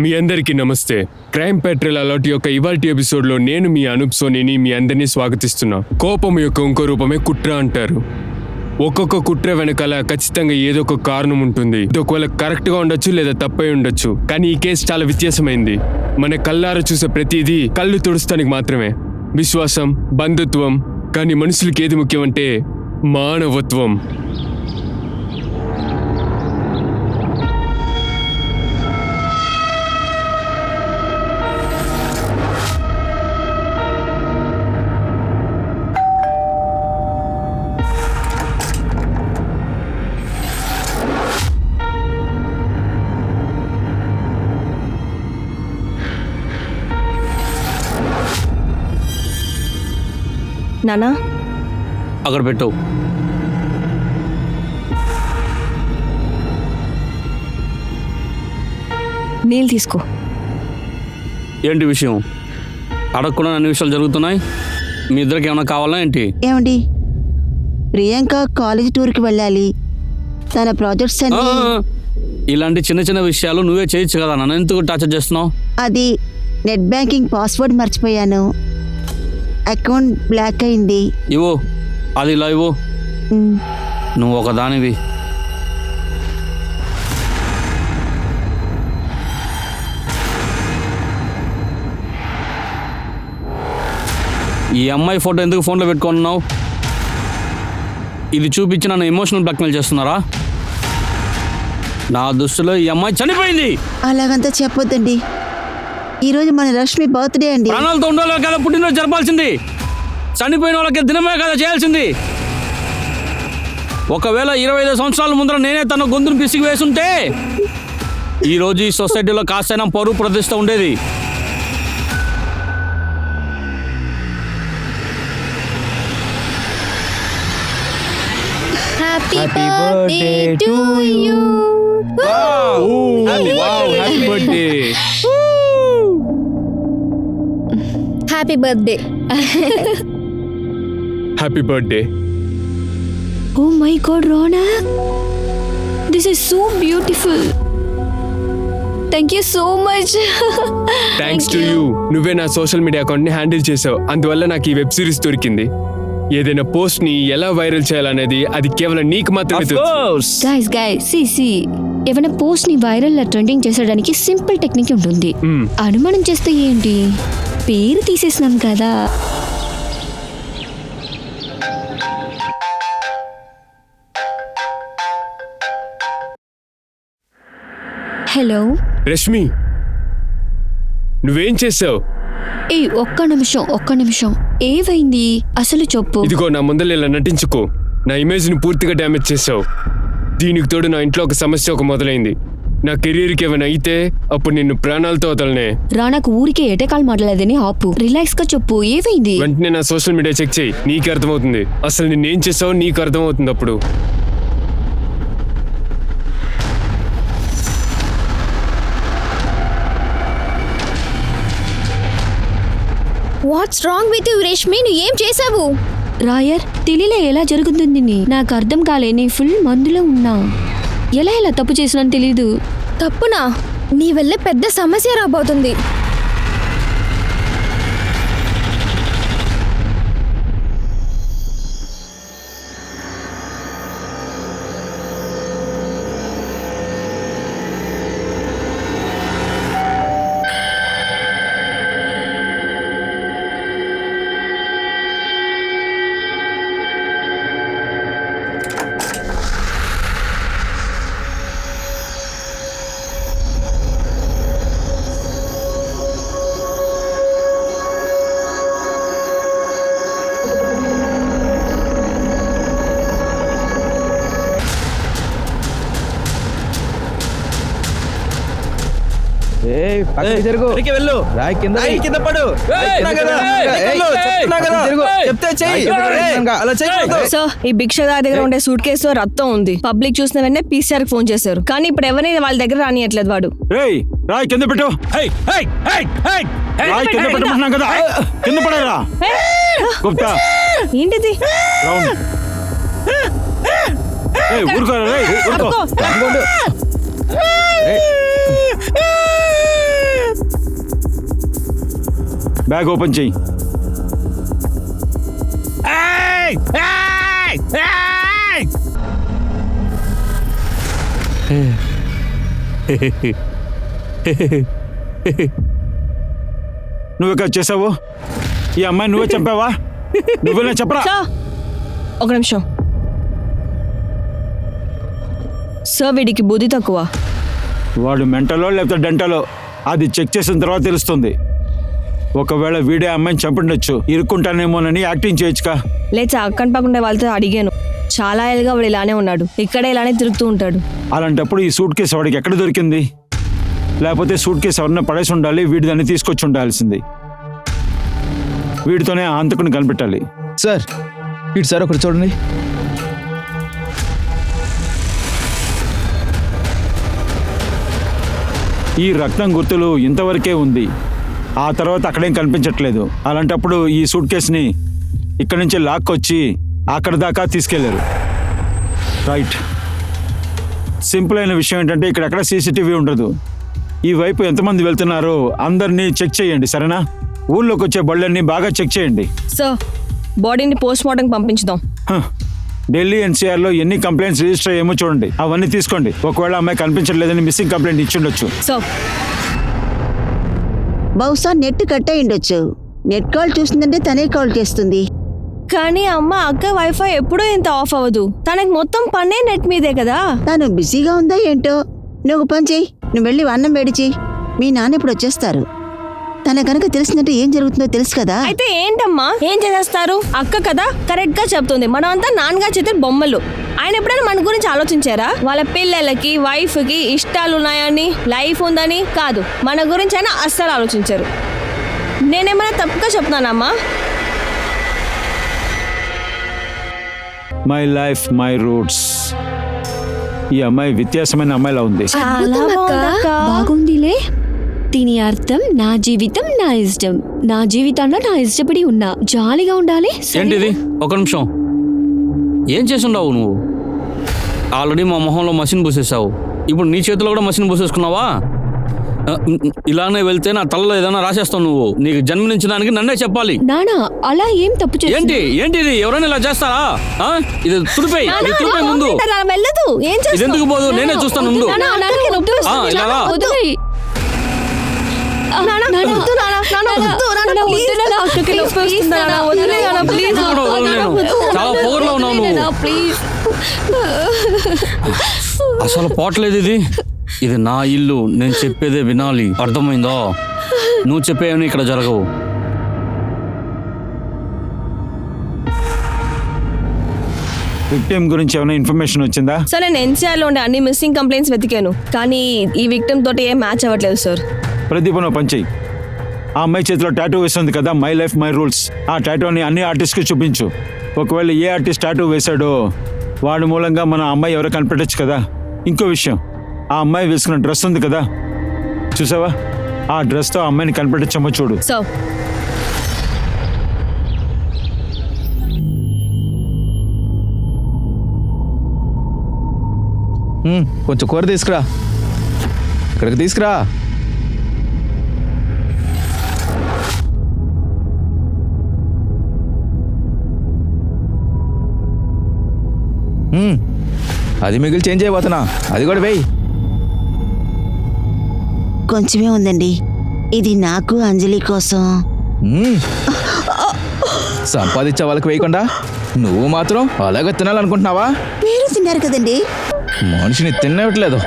మీ అందరికీ నమస్తే. Crime petrol alert యొక్క ఇవాల్టి ఎపిసోడ్లో నేను మీ అనూప్ సోనీని మీ అందరినీ స్వాగతిస్తున్నా. కోపం యొక్క ఇంకో రూపమే కుట్ర అంటారు. ఒక్కొక్క కుట్ర వెనకాల ఖచ్చితంగా ఏదో ఒక కారణం ఉంటుంది. ఇది ఒకవేళ కరెక్ట్గా ఉండొచ్చు లేదా తప్పై ఉండొచ్చు. కానీ ఈ కేసు చాలా వ్యత్యాసమైంది. మన కళ్ళారా చూసే ప్రతిదీ కళ్ళు తుడుస్తానికి మాత్రమే. విశ్వాసం, బంధుత్వం, కానీ మనుషులకి ఏది ముఖ్యమంటే మానవత్వం. నానా అక్కడ పెట్టు. నీళ్ళు తీసుకో. ఏంటి విషయం? అడగకుండా అన్ని విషయాలు జరుగుతున్నాయి. మీ ఇద్దరికి ఏమైనా కావాలా ఏంటి? ఏమండి, ప్రియాంక కాలేజ్ టూర్కి వెళ్ళాలి. తన ప్రాజెక్ట్స్ అన్ని ఇలాంటి చిన్న చిన్న విషయాలు నువ్వే చేయొచ్చు కదా, నన్ను ఎందుకు టార్చర్ చేస్తున్నావు? అది నెట్ బ్యాంకింగ్ పాస్వర్డ్ మర్చిపోయాను. అకౌంట్ బ్లాక్ అయింది. ఇవ్వు, అది ఇలా ఇవ్వు. నువ్వు ఒక దానివి. ఈ అమ్మాయి ఫోటో ఎందుకు ఫోన్లో పెట్టుకున్నావు? ఇది చూపించి నన్ను ఎమోషనల్ బ్లాక్మెయిల్ చేస్తున్నారా? నా దృష్టిలో ఈ అమ్మాయి చనిపోయింది. అలాగంతా చెప్పొద్దండి. ఈరోజు మన రష్మి బర్త్డే అండి. ప్రాణాలతో ఉండాలి కదా పుట్టినరోజు జరపాల్సింది. చనిపోయిన వాళ్ళకి దినమే కదా చేయాల్సింది. ఒకవేళ 25 సంవత్సరాల ముందర నేనే తన గొంతును పిసికి వేసుంటే ఈరోజు ఈ సొసైటీలో కాస్తైనా పరువు ప్రతిష్ట ఉండేది. Happy birthday to you. Happy birthday. Happy birthday. Happy birthday. Oh my God, Ronak. This is so beautiful. Thank you so much. Thanks to you. నువ్వే నా సోషల్ మీడియా అకౌంట్ని హ్యాండిల్ చేసావు. అందువల్ల నాకు ఈ వెబ్ సిరీస్ దొరికింది. ఏదైనా పోస్ట్ని ఎలా వైరల్ చేయాలనేది అది కేవలం నీకు మాత్రమే తెలుసు. Guys, see. ఏమైనా పోస్ట్ ని వైరల్ ట్రెండింగ్ చేసేయడానికి సింపుల్ టెక్నిక్ ఉంటుంది. అనుమానం చేస్తే ఏంటి, పేరు తీసేసినాం కదా. హలో రష్మి, నువ్వేం చేసావు? ఒక్క నిమిషం ఏవైంది అసలు చెప్పు. ఇదిగో నా ముందర ఇలా నటించుకో. నా ఇమేజ్ని పూర్తిగా డ్యామేజ్ చేసావు. దీనికి తోడు నా ఇంట్లో ఒక సమస్య మొదలైంది. నా కెరీర్కి ఏమైనా అయితే అప్పుడు నిన్ను ప్రాణాలతో వదలనే. రానాకు ఊరికే ఎటకాలు మాట్లాడలేదని ఆపు. రిలాక్స్ గా చెప్పు, ఏవైంది? వెంటనే నా సోషల్ మీడియా చెక్ చేయి. నీకు అర్థమవుతుంది అసలు నిన్నేం చేసావో. నీకు అర్థమవుతుంది అప్పుడు. What's wrong with you Reshmi? నువ్వు ఏం చేసావు? రాయర్, తెలియలే ఎలా జరుగుతుంది. నాకు అర్థం కాలే. నీ ఫుల్ మందులో ఉన్నా. ఎలా తప్పు చేసినాను తెలీదు. తప్పునా? నీ వల్ల పెద్ద సమస్య రాబోతుంది. సో ఈ భిక్షదారి దగ్గర ఉండే సూట్ కేసు రక్తం ఉంది. పబ్లిక్ చూసిన వెంటనే పీసీఆర్ ఫోన్ చేశారు. కానీ ఇప్పుడు ఎవరిని వాళ్ళ దగ్గర రానియట్లేదు. వాడు రాయ్ కింద పెట్టు. ఏంటిది? బ్యాగ్ ఓపెన్ చెయ్యి. నువ్వు ఇక్కడ చేసావు? ఈ అమ్మాయి నువ్వే చంపావా? నువ్వేనా చెప్పరా? సార్ ఒక నిమిషం. సార్ వీడికి బుద్ధి తక్కువ. వాడు మెంటలో లేకపోతే డెంటలో అది చెక్ చేసిన తర్వాత తెలుస్తుంది. ఒకవేళ వీడే అమ్మాయిని చంపిండొచ్చు, ఇరుక్కుంటానేమోనని యాక్టింగ్ చేయొచ్చుగా. లేచా అక్కని పక్కనే వాళ్ళతో అడిగాను. చాలా ఏళ్ళుగా వాడు ఇలానే ఉన్నాడు, ఇక్కడే ఇలానే తిరుగుతూ ఉంటాడు. అలాంటప్పుడు ఈ సూట్ కేసు వాడికి ఎక్కడ దొరికింది? లేకపోతే సూట్ కేసు ఎవరన్నా పడేసి ఉండాలి, వీడి దాన్ని తీసుకొచ్చి ఉండాల్సింది. వీడితోనే ఆ హంతకుని కనిపెట్టాలి. సార్ ఇటు సార్ ఒకటి చూడండి. ఈ రక్తం గుర్తులు ఇంతవరకే ఉంది, ఆ తర్వాత అక్కడేం కనిపించట్లేదు. అలాంటప్పుడు ఈ సూట్ కేసుని ఇక్కడి నుంచి లాక్కొచ్చి అక్కడ దాకా తీసుకెళ్లారు. రైట్. సింపుల్ అయిన విషయం ఏంటంటే ఇక్కడ ఎక్కడ సీసీటీవీ ఉండదు. ఈ వైపు ఎంతమంది వెళ్తున్నారో అందరినీ చెక్ చేయండి, సరేనా? ఊళ్ళోకి వచ్చే బళ్ళన్నీ బాగా చెక్ చేయండి. సార్ బాడీని పోస్ట్ మార్టం పంపించుదాం. ఢిల్లీ ఎన్సీఆర్లో ఎన్ని కంప్లైంట్స్ రిజిస్టర్ అయ్యేమో చూడండి, అవన్నీ తీసుకోండి. ఒకవేళ అమ్మాయి కనిపించట్లేదని మిస్సింగ్ కంప్లైంట్ ఇచ్చిండొచ్చు. సార్ బహుశా నెట్ కట్ అయి ఉండొచ్చు. నెట్ కాల్ చూసిందంటే తనే కాల్ చేస్తుంది. కానీ అమ్మ అక్క వైఫై ఎప్పుడూ ఇంత ఆఫ్ అవ్వదు. తనకి మొత్తం పన్నే నెట్ మీదే కదా. తను బిజీగా ఉందా ఏంటో. నువ్వు పని చెయ్యి, నువ్వు వెళ్ళి అన్నం వేడి చెయ్యి. మీ నాన్న ఇప్పుడు వచ్చేస్తారు. తన కనుక తెలిసినట్టు ఏం జరుగుతుందో తెలుసు కదా. అయితే ఏంటమ్మా ఏం చేసేస్తారు? అక్క కదా కరెక్ట్ గా చెప్తుంది. మనం అంతా నాన్నగారు చేతి బొమ్మలు. ఆయన ఎప్పుడైనా మన గురించి ఆలోచించారా? వాళ్ళ పిల్లలకి వైఫ్ కి ఇష్టాలు ఉన్నాయని, లైఫ్ ఉందని కాదు, మన గురించి అయినా అస్సలు ఆలోచించారు. నేనేమైనా తప్పుగా చెప్తున్నానమ్మా? My life my roots. ఈ అమ్మాయి వ్యత్యాసమైన అమ్మాయిలా ఉంది. అద్భుతం అక్క. బాగుందిలే. దీని అర్థం నా జీవితం నా ఇష్టం. నా జీవితంలో నా ఇష్టపడి ఉన్నా. జాలీగా ఉండాలి. ఏంటిది? ఒక నిమిషం. ఏం చేసుండవు నువ్వు? ఆల్రెడీ మా మొహంలో మసిన్ పూసేసావు. ఇప్పుడు నీ చేతిలో కూడా మసిన్ పూసేసుకున్నావా? ఇలానే వెళ్తే నా తలలో ఏదైనా రాసేస్తావు నువ్వు. నీకు జన్మనించడానికి నన్నే చెప్పాలి. నానా అలా ఏం తప్పు ఏంటి ఏంటిది? ఎవరైనా ఇలా చేస్తారా? ఇది తుడిపై ముందు. వెళ్ళదు. ఏం ఇది ఎందుకు పోదు? నేనే చూస్తాను ముందు. ఇలా రా. చాలా పొగరులో ఉన్నావు నువ్వు. అసలు పోవట్లేదు ఇది. ఇది నా ఇల్లు, నేను చెప్పేదే వినాలి, అర్థమైందో? నువ్వు చెప్పేవని ఇక్కడ జరగవు. విక్టిమ్ గురించి ఏమైనా ఇన్ఫర్మేషన్ వచ్చిందా? సార్ నేను ఎన్సీఆర్ లో ఉండే అన్ని మిస్సింగ్ కంప్లైంట్స్ వెతికాను, కానీ ఈ విక్టిమ్ తోటి ఏం మ్యాచ్ అవ్వట్లేదు సార్. ప్రదీప్ నువ్వు పని చెయ్యి. ఆ అమ్మాయి చేతిలో టాటూ వేస్తుంది కదా, మై లైఫ్ మై రూల్స్. ఆ టాటూని అన్ని ఆర్టిస్ట్కి చూపించు. ఒకవేళ ఏ ఆర్టిస్ట్ టాటూ వేశాడో వాడి మూలంగా మన అమ్మాయి ఎవరో కనిపెట్టచ్చు కదా. ఇంకో విషయం, ఆ అమ్మాయి వేసుకున్న డ్రెస్ ఉంది కదా, చూసావా? ఆ డ్రెస్తో ఆ అమ్మాయిని కనిపెట్టచ్చమ్మో చూడు. సార్ కొంచెం కూర తీసుకురా. ఇక్కడికి తీసుకురా. అది మిగిలి చేంజ్ అయిపోతున్నా. అది కూడా వేయి. కొంచెమే ఉందండి. ఇది నాకు అంజలి కోసం. సంపాదించే వాళ్ళకి వేయకుండా నువ్వు మాత్రం అలాగే తినాలనుకుంటున్నావా? మీరు తిన్నారు కదండి. మనిషిని తిన్నవట్లేదు.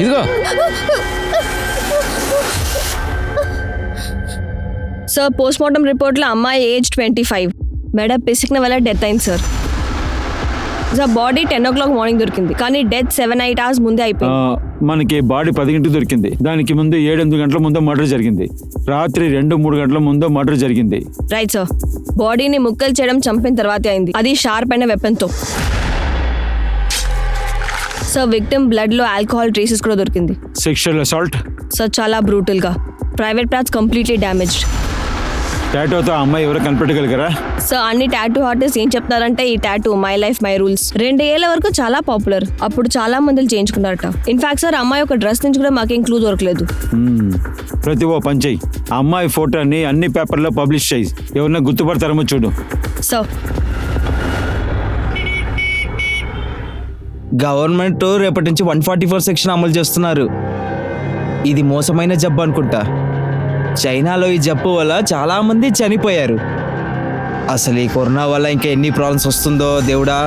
ఇదిగో. సార్ పోస్ట్ మార్టం రిపోర్ట్లో అమ్మాయి ఏజ్ 25, మెడ పిసికిన వల్ల డెత్ అయింది sir. Sir body 10 o'clock morning దొరికింది, కానీ డెత్ 7-8 hours ముందే అయిపోయింది. మనకి బాడీ 10 గంటలకు దొరికింది. దానికి ముందు 7-8 గంటల ముందు మర్డర్ జరిగింది. రాత్రి 2-3 గంటల ముందు మర్డర్ జరిగింది. Right sir. బాడీని ముక్కలు చేయడం చంపిన తర్వాతే అయింది, అది షార్ప్ అయిన వెపన్తో. సార్ విక్టిమ్ బ్లడ్ లో ఆల్కహాల్ ట్రేసెస్ కూడా దొరికింది. Sexual assault. సార్ చాలా బ్రూటల్ గా. Private parts completely damaged. టాటోతో ఆ అమ్మాయి ఎవరో కనిపెట్టగలిగారా? సో అన్ని టాటూ ఆర్టిస్ట్ ఏం చెప్తారంటే ఈ tattoo my life my rules 2 ఏళ్ల వరకు చాలా పాపులర్. అప్పుడు చాలా మంది చేయించుకున్నారట. ఇన్ఫాక్ట్ సార్ అమ్మాయి ఒక డ్రెస్ నుంచి కూడా మాకేం క్లూ దొరకలేదు. ప్రతి ఓ పని చెయ్యి, ఆ అమ్మాయి ఫోటోని అన్ని పేపర్లో పబ్లిష్ చేయి. ఎవరన్నా గుర్తుపడతారేమో చూడు. సో గవర్నమెంట్ రేపటి నుంచి 144 సెక్షన్ అమలు చేస్తున్నారు. ఇది మోసమైన జబ్బు అనుకుంటా. చైనాలో ఈ జబ్బు వల్ల చాలా మంది చనిపోయారు. అసలు ఈ కరోనా వల్ల ఇంకా ఎన్ని ప్రాబ్లమ్స్ వస్తుందో దేవుడా.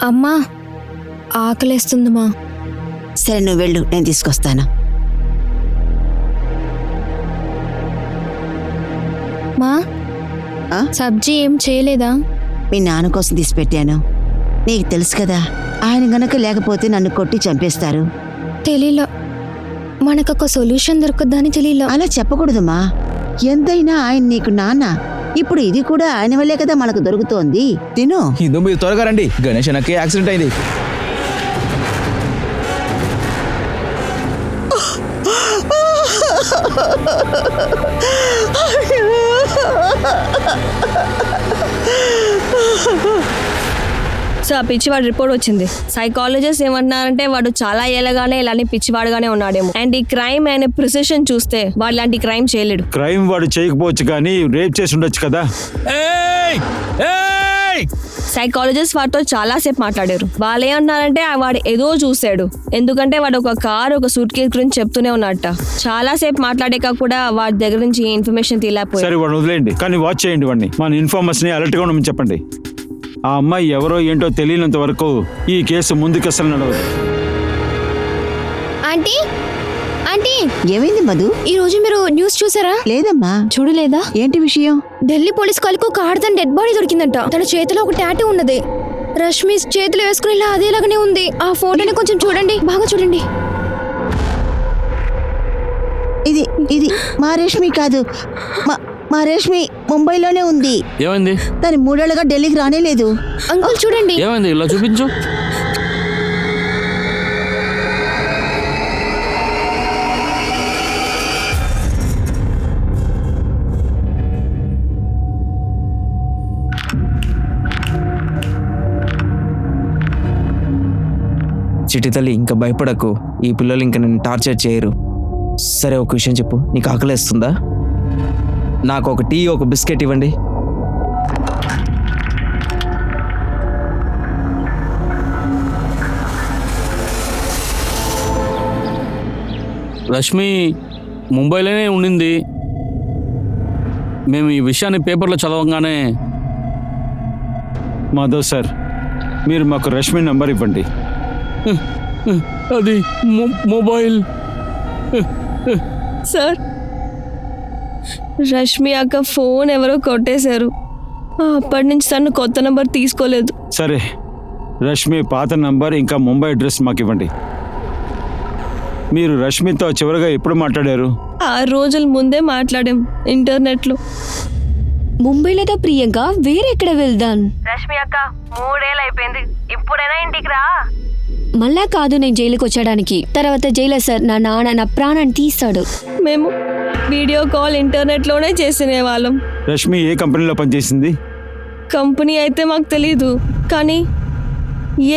అమ్మా ఆకలేస్తుందమ్మా. సరే నువ్వు వెళ్ళు, నేను తీసుకొస్తాను. మా ఆ? సబ్జీ ఏం చేయలేదా? మీ నాన్న కోసం తీసి పెట్టాను. నీకు తెలుసు కదా, ఆయన గనక లేకపోతే నన్ను కొట్టి చంపేస్తారు. తెలీలా, మనకొక సొల్యూషన్ దొరకద్దని తెలీలా. అలా చెప్పకూడదమ్మా. ఎంతైనా ఆయన నీకు నాన్న. ఇప్పుడు ఇది కూడా ఆయన వల్లే కదా మనకు దొరుకుతోంది. తిను. హిందూ మీరు త్వరగా రండి, గణేష్ అన్నకి యాక్సిడెంట్ అయింది. సో ఆ పిచ్చివాడు రిపోర్ట్ వచ్చింది. సైకాలజిస్ట్ ఏమంటున్నారంటే వాడు చాలా ఏళ్ళగానే ఇలాంటి పిచ్చివాడుగానే ఉన్నాడేమో. అండ్ ఈ క్రైమ్ అనే ప్రిసిషన్ చూస్తే వాడు ఇలాంటి క్రైమ్ చేయలేడు. క్రైమ్ వాడు చేయకపోవచ్చు కానీ రేప్ చేసి ఉండొచ్చు కదా. సైకాలజిస్ట్ వాడితో చాలా సేపు మాట్లాడారు. వాళ్ళు ఏమన్నారంటే వాడు ఏదో చూసాడు. ఎందుకంటే వాడు ఒక కార్ ఒక సూట్ కేస్ గురించి చెప్తూనే ఉన్నట్ట. చాలా సేపు మాట్లాడాక కూడా వాడి దగ్గర నుంచి ఏ ఇన్ఫర్మేషన్ తీయలేకపోయారు. సరే వాడిని వదిలేయండి, కానీ వాచ్ చేయండి వాడిని. మన ఇన్ఫార్మర్స్ ని అలర్ట్ గా ఉండమని చెప్పండి. ఆ అమ్మాయి ఎవరో ఏంటో తెలియనంత వరకు ఈ కేసు ముందుకు అసలు నడవదు. ఆంటీ ఆంటీ, ఏమైంది మధు? ఈ రోజు మీరు న్యూస్ చూసారా? లేదమ్మా. చూడలేదా? ఏంటి విషయం? ఢిల్లీ పోలీస్ కాలికి ఒక ఆడదాని డెడ్ బాడీ దొరికిందంట. తన చేతిలో ఒక టాటూ ఉన్నది. రష్మి చేతిలో వేసుకుని ఇలా అదేలాగానే ఉంది. ఆ ఫోటోని కొంచెం చూడండి, బాగా చూడండి. ఇది ఇది మా రేష్మి కాదు. మా రేష్మి ముంబైలోనే ఉంది. ఏమైంది? తను 3 ఏళ్లుగా ఢిల్లీకి రానే లేదు. అంకుల్ చూడండి. ఏమైంది? ఇలా చూపించు. చిట్టి తల్లి, ఇంకా భయపడకు. ఈ పిల్లలు ఇంకా నేను టార్చర్ చేయరు. సరే ఒక విషయం చెప్పు, నీకు ఆకలేస్తుందా? నాకు ఒక టీ ఒక బిస్కెట్ ఇవ్వండి. రష్మి ముంబైలోనే ఉండింది. మేము ఈ విషయాన్ని పేపర్లో చదవగానే మాధవ్ సార్, మీరు మాకు రష్మి నంబర్ ఇవ్వండి. అది మొబైల్. సార్, రష్మి అక్క ఫోన్ ఎవరో కొట్టేశారు. అప్పటి నుంచి తను కొత్త నంబర్ తీసుకోలేదు. సరే, రష్మి పాత నంబర్ ఇంకా ముంబై అడ్రస్ మాకు ఇవ్వండి. మీరు రష్మితో చివరిగా ఎప్పుడు మాట్లాడారు? 6 రోజుల ముందే మాట్లాడాం ఇంటర్నెట్లో. ముంబైలో ప్రియాంక వేరెక్కడ వెళ్దాం? రష్మి అక్క 3 ఏళ్ళు అయిపోయింది, ఇప్పుడైనా ఇంటికి రా. మళ్ళా కాదు నేను జైలుకి వచ్చడానికి. తర్వాత జైలర్ సార్ నా నాన్న నా ప్రాణాన్ని తీస్తాడు. మేము వీడియో కాల్ ఇంటర్నెట్లోనే చేసినే వాళ్ళం. రష్మి ఏ కంపెనీలో పనిచేసింది? కంపెనీ అయితే మాకు తెలీదు, కానీ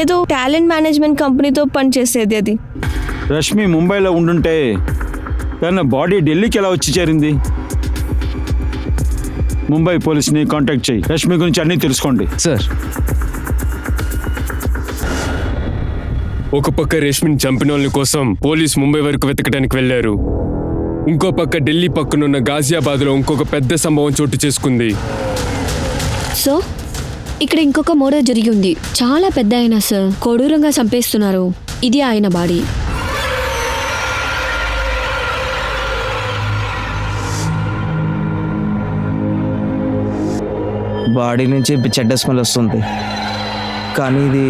ఏదో టాలెంట్ మేనేజ్మెంట్ కంపెనీతో పనిచేసేది అది. రష్మి ముంబైలో ఉండుంటే తన బాడీ ఢిల్లీకి ఎలా వచ్చి చేరింది? ముంబై పోలీస్ని కాంటాక్ట్ చేయి, రష్మి గురించి అన్నీ తెలుసుకోండి. సార్. ఒక పక్క రేష్మిని చంపిన వాళ్ళ కోసం పోలీస్ ముంబై వరకు వెతకడానికి వెళ్లారు. ఇంకో పక్క ఢిల్లీ పక్కనున్న గాజియాబాద్లో ఇంకొక పెద్ద సంభవం చోటు చేసుకుంది. సో ఇక్కడ ఇంకొక మర్డర్ జరిగి ఉంది. చాలా పెద్ద ఆయన సార్, కొడూరంగా చంపేస్తున్నారు. ఇది ఆయన బాడీ. బాడీ నుంచి చెడ్డ స్మెల్ వస్తుంది, కానీ ఇది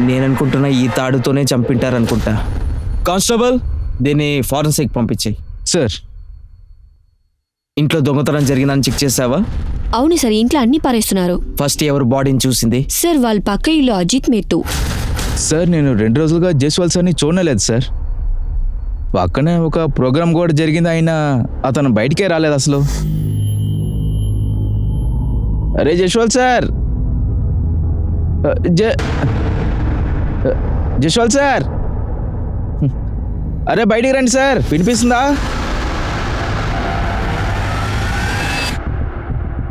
నేననుకుంటున్నా ఈ తాడుతోనే చంపింటారనుకుంటా. కానిస్టేబుల్, దీన్ని ఫారెన్సిక్ పంపించేయి. సార్, ఇంట్లో దొంగతనం జరిగిందని చెక్ చేసావా? అవును సార్, ఇంట్లో అన్ని పారేస్తున్నారు. ఫస్ట్ ఎవరు బాడీని చూసింది? సార్ వాళ్ళ పక్క ఇల్లు అజిత్ మేత్తు. సార్, నేను 2 రోజులుగా జస్వాల్ సార్ని చూడలేదు సార్. పక్కనే ఒక ప్రోగ్రామ్ కూడా జరిగింది, అయినా అతను బయటికే రాలేదు అసలు. అరే జస్వాల్ సార్, జస్వాల్ సార్, అరే బయటికి రండి సార్, వినిపిస్తుందా?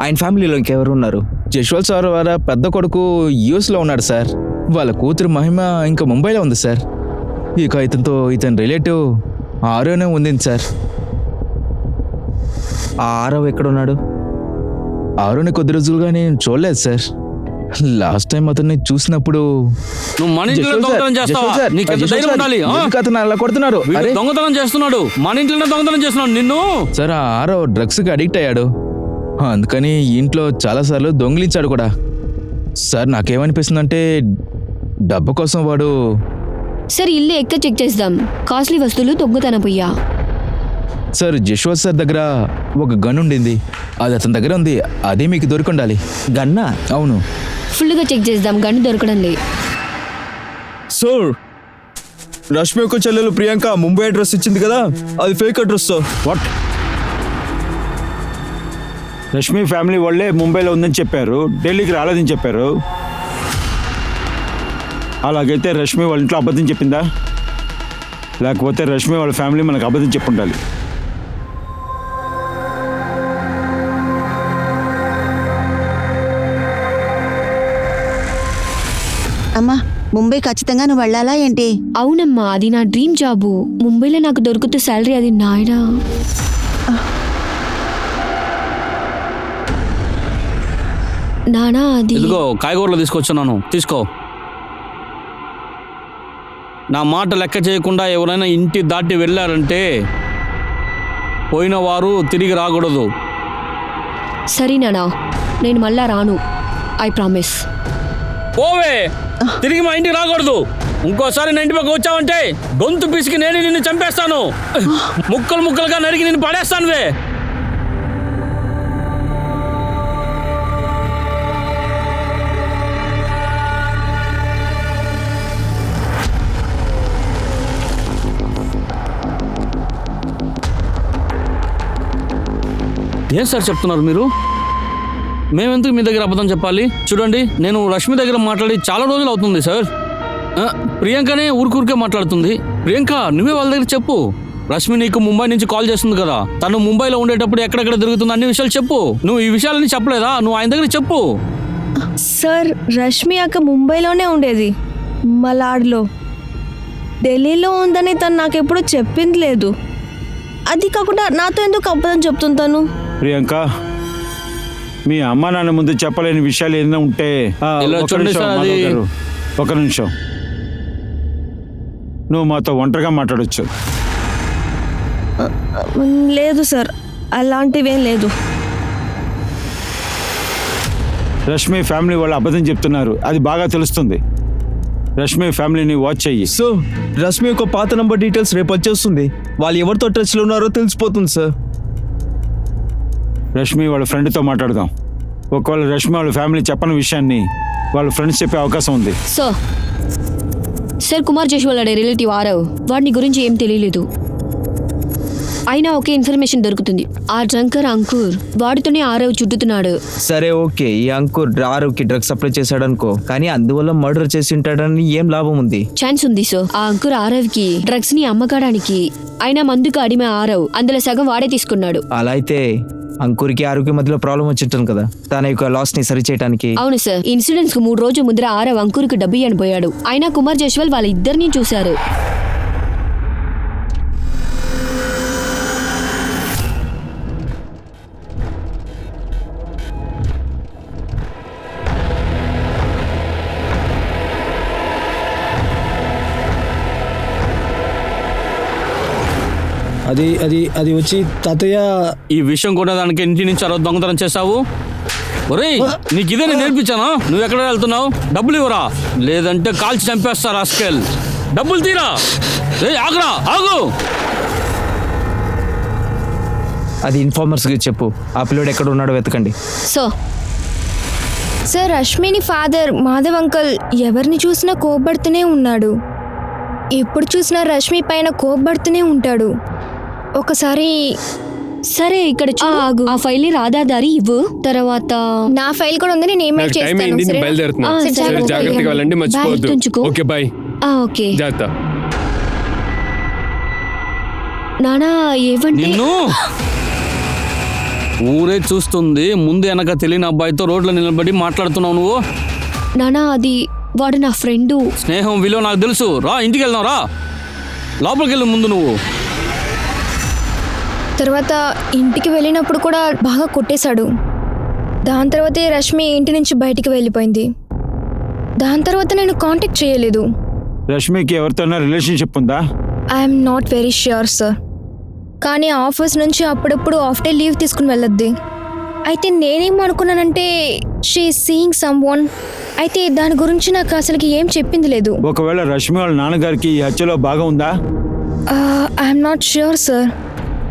ఆయన ఫ్యామిలీలో ఇంకెవరు ఉన్నారు? జస్వాల్ సార్ వాళ్ళ పెద్ద కొడుకు యూఎస్లో ఉన్నాడు సార్. వాళ్ళ కూతురు మహిమ ఇంకా ముంబైలో ఉంది సార్. ఇక ఇతని రిలేటివ్ ఆరోనే ఉంది సార్. ఆ ఆరవ్ ఎక్కడున్నాడు? ఆరోని కొద్ది రోజులుగా నేను చూడలేదు సార్. లాస్ట్ టైం అతన్ని చూసినప్పుడు నువ్వు మన ఇంట్లో దొంగతనం చేస్తావా? నీకు ఎంత ధైర్యం ఉండాలి? అతను అలా కొడుతున్నారు. వీడు అరే దొంగతనం చేస్తున్నాడు, మన ఇంట్లోనే దొంగతనం చేస్తున్నాడు నిన్ను. సార్, ఆ ఆరో డ్రగ్స్కి అడిక్ట్ అయ్యాడు, అందుకని ఇంట్లో చాలాసార్లు దొంగిలించాడు కూడా. సార్, నాకేమనిపిస్తుందంటే డబ్బు కోసం వాడు. సార్ ఇల్లు ఎక్క చెక్ చేద్దాం. కాస్ట్లీ వస్తువులు దొంగతనం పోయా. సార్, జశ్వంత్ సార్ దగ్గర ఒక గన్ ఉండింది, అది అతని దగ్గర ఉంది. అదే మీకు దొరికిండాలి. గన్నా? అవును. ఫుల్గా చెక్ చేద్దాం, గన్ను దొరకడం లే. సార్, రష్మి యొక్క చెల్లెలు ప్రియాంక ముంబై అడ్రస్ ఇచ్చింది కదా, అది fake address sir. What? Rashmi family వాళ్ళే ముంబైలో ఉందని చెప్పారు, ఢిల్లీకి రాలేదని చెప్పారు. అలాగైతే రష్మి వాళ్ళ ఇంట్లో అబద్ధం చెప్పిందా? లేకపోతే రష్మి వాళ్ళ ఫ్యామిలీ మనకు అబద్ధం చెప్పుండాలి. అమ్మా, ముంబై ఖచ్చితంగా నువ్వు వెళ్ళాలా ఏంటి? అవునమ్మా, అది నా డ్రీమ్ జాబు. ముంబైలో నాకు దొరుకుతూ శాలరీ అది నాయనా. నానా అది ఇదిగో కాయగూరలు తీసుకొచ్చున్నాను, తీసుకో. నా మాట లెక్క చేయకుండా ఎవరైనా ఇంటి దాటి వెళ్ళారంటే పోయిన వారు తిరిగి రాకూడదు. సరే నానా, నేను మళ్ళా రాను. I promise. పోవే, తిరిగి మా ఇంటికి రాకూడదు. ఇంకోసారి నా ఇంటి పక్క వచ్చావంటే గొంతు పిసికి నేను నిన్ను చంపేస్తాను. ముక్కలు ముక్కలుగా నరికి నిన్ను పడేస్తాను వే. ఏం సార్ చెప్తున్నారు మీరు? మేమెందుకు మీ దగ్గర అబద్ధం చెప్పాలి? చూడండి, నేను రష్మి దగ్గర మాట్లాడి చాలా రోజులు అవుతుంది సార్. ప్రియాంకనే ఊరికే మాట్లాడుతుంది. ప్రియాంక, నువ్వే వాళ్ళ దగ్గర చెప్పు. రష్మి నీకు ముంబై నుంచి కాల్ చేస్తుంది కదా, తను ముంబైలో ఉండేటప్పుడు ఎక్కడెక్కడ తిరుగుతుంది అన్ని విషయాలు చెప్పు. నువ్వు ఈ విషయాలన్నీ చెప్పలేదా? నువ్వు ఆయన దగ్గర చెప్పు. సార్, రష్మి అక్క ముంబైలోనే ఉండేది, మలాడ్లో. ఢిల్లీలో ఉందని తను నాకెప్పుడు చెప్పింది లేదు. అది కాకుండా నాతో ఎందుకు అబద్ధం చెప్తుంటాను? ప్రియాంక, మీ అమ్మ నాన్న ముందు చెప్పలేని విషయాలు ఏదైనా ఉంటే ఒక నిమిషం, నువ్వు మాతో ఒంటరిగా మాట్లాడొచ్చు. లేదు సార్, అలాంటివేం లేదు. రష్మి ఫ్యామిలీ వాళ్ళు అబద్ధం చెప్తున్నారు, అది బాగా తెలుస్తుంది. రష్మి ఫ్యామిలీని వాచ్ చెయ్యి. సో రష్మి యొక్క పాత నంబర్ డీటెయిల్స్ రేపు వచ్చేస్తుంది. వాళ్ళు ఎవరితో టచ్లో ఉన్నారో తెలిసిపోతుంది సార్. రష్మి వాళ్ళ ఫ్రెండ్తో మాట్లాడదాం. ఒకవేళ రష్మి వాళ్ళ ఫ్యామిలీ చెప్పని విషయాన్ని వాళ్ళ ఫ్రెండ్స్ చెప్పే అవకాశం ఉంది. సార్, కుమార్ జశ్వాల్ రిలేటివ్ ఆరవ్, వాడిని గురించి ఏం తెలియలేదు. అయినా ఒకే ఇన్ఫర్మేషన్ దొరుకుతుంది. ఆ డ్రంకర్ అంకుర్ వాడితోనే ఆరవ్ చుట్టుతున్నాడు. సరే ఓకే, ఈ అంకుర్ ఆరుకి డ్రగ్స్ సప్లై చేశాడు అనుకో, కానీ అందువల్ల మర్డర్ చేసి ఉంటాడని ఏం లాభం ఉంది? ఛాన్స్ ఉంది సో. ఆ అంకుర్ ఆరవ్ కి డ్రగ్స్ ని అమ్మకాడానికి అయినా మందుకు అడిమే ఆరవ్ అందులో సగం వాడే తీసుకున్నాడు. అలా అయితే అంకుర్కి ఆరుకి మధ్యలో ప్రాబ్లం వచ్చింటాను కదా, తన యొక్క లాస్ ని సరి చేయడానికి. అవును సార్, ఇన్సిడెంట్స్ కు 3 రోజుల ముందర ఆరవ్ అంకుర్కి డబ్బు ఇయ్యని పోయాడు. అయినా కుమార్ జైస్వాల్ వాళ్ళ ఇద్దరిని చూశారు. అది అది అది వచ్చి తాతయ్య. ఈ విషయం కూడా దానికి ఇంటి నుంచి అరవై దొంగతనం చేశావు. ఒరేయ్, నీకు ఇదే నేను నేర్పించానా? నువ్వు ఎక్కడ వెళ్తున్నావు? డబ్బులు ఇవ్వరా, లేదంటే కాల్చి చంపేస్తా రాస్కెల్. డబ్బులు తీరా. రేయ్ ఆగురా, ఆగు. అది ఇన్ఫార్మర్స్ కి చెప్పు, ఆ పిల్లోడు ఎక్కడ ఉన్నాడో వెతకండి. సో సార్, రష్మిని ఫాదర్ మాధవ్ అంకల్ ఎవరిని చూసినా కోపడుతూనే ఉన్నాడు. ఎప్పుడు చూసినా రష్మి పైన కోపడుతూనే ఉంటాడు. ఒకసారి సరే ఇక్కడ ఆగు, ఆ ఫైల్ ని రాధాదారి ఇవ్వు. తర్వాత నా ఫైల్ కూడా ఉంది, నేను ఏమైనా నాకు టైం అయింది, నేను బయలుదేరుతున్నా. సరే, జాగ్రత్తగా వెళ్ళండి, మర్చిపోవద్దు. Okay bye. ఓకే జాగ్రత్త. నానా ఏవండి? నిన్ను ఊరే చూస్తుంది, ముందు వెనక తెలియని అబ్బాయితో రోడ్లో నిలబడి మాట్లాడుతున్నావు నువ్వు. నానా అది వాడు నా ఫ్రెండు. స్నేహం విలువ నాకు తెలుసు. రా, ఇంటికి వెళ్దాం రా. లోపలికి వెళ్ళు ముందు నువ్వు. తర్వాత ఇంటికి వెళ్ళినప్పుడు కూడా బాగా కొట్టేశాడు. దాని తర్వాతే రష్మి ఇంటి నుంచి బయటికి వెళ్ళిపోయింది. దాని తర్వాత నేను కాంటాక్ట్ చేయలేదు. రష్మికి ఎవరితోనా రిలేషన్షిప్ ఉందా? I'm not very sure sir, కానీ ఆఫీస్ నుంచి అప్పుడప్పుడు హాఫ్ డే లీవ్ తీసుకుని వెళ్ళొద్ది. అయితే నేనేం అనుకున్నానంటే షీ సీయింగ్ సమ్ వన్. అయితే దాని గురించి నాకు అసలుకి ఏం చెప్పింది లేదు. ఒకవేళ రష్మి వాళ్ళ నాన్నగారికి ఈ హత్యలో భాగం ఉందా? I'm not sure sir.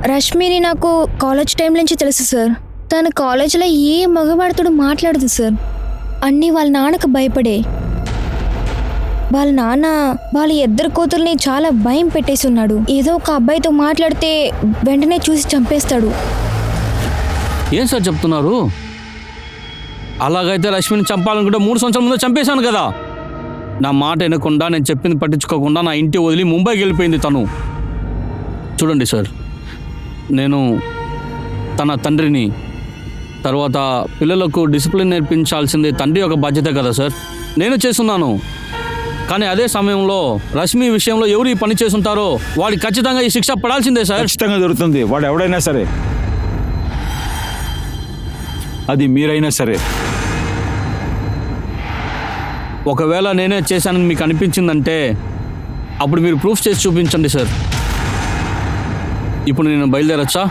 రష్మిని నాకు కాలేజ్ టైం నుంచి తెలుసు సార్. తన కాలేజీలో ఏ మగవాడితో మాట్లాడదు సార్. అన్నీ వాళ్ళ నాన్నకు భయపడే. వాళ్ళ నాన్న వాళ్ళ ఇద్దరు కూతుర్ని చాలా భయం పెట్టేసి ఉన్నాడు. ఏదో ఒక అబ్బాయితో మాట్లాడితే వెంటనే చూసి చంపేస్తాడు. ఏం సార్ చెప్తున్నారు? అలాగైతే రష్మిని చంపాలనుకుంటే 3 సంవత్సరాల ముందు చంపేశాను కదా. నా మాట వినకుండా, నేను చెప్పింది పట్టించుకోకుండా నా ఇంటి వదిలి ముంబైకి వెళ్ళిపోయింది తను. చూడండి సార్, నేను తన తండ్రిని. తర్వాత పిల్లలకు డిసిప్లిన్ నేర్పించాల్సింది తండ్రి యొక్క బాధ్యత కదా సార్. నేను చేస్తున్నాను. కానీ అదే సమయంలో రష్మి విషయంలో ఎవరు ఈ పని చేసుంటారో వాడికి ఖచ్చితంగా ఈ శిక్ష పడాల్సిందే సార్. ఖచ్చితంగా దొరుకుతుంది, వాడు ఎవడైనా సరే. అది మీరైనా సరే. ఒకవేళ నేనే చేశానని మీకు అనిపించిందంటే అప్పుడు మీరు ప్రూఫ్ చేసి చూపించండి సార్. ఇప్పుడు నేను బయలుదేరచ్చా?